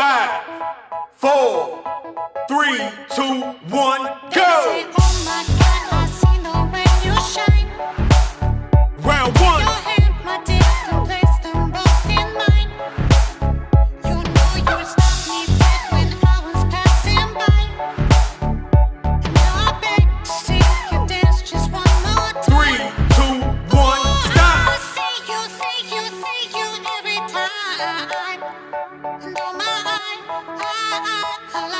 5, 4, 3, 2, 1, go! Say, oh my God, I see the way you shine. Round 1. Your hand, my dick, and place them both in mine. You know you stopped me dead when I was passing by. And now I beg to see you dance just one more time. 3, 2, 1, stop! I see you every time. And oh my, I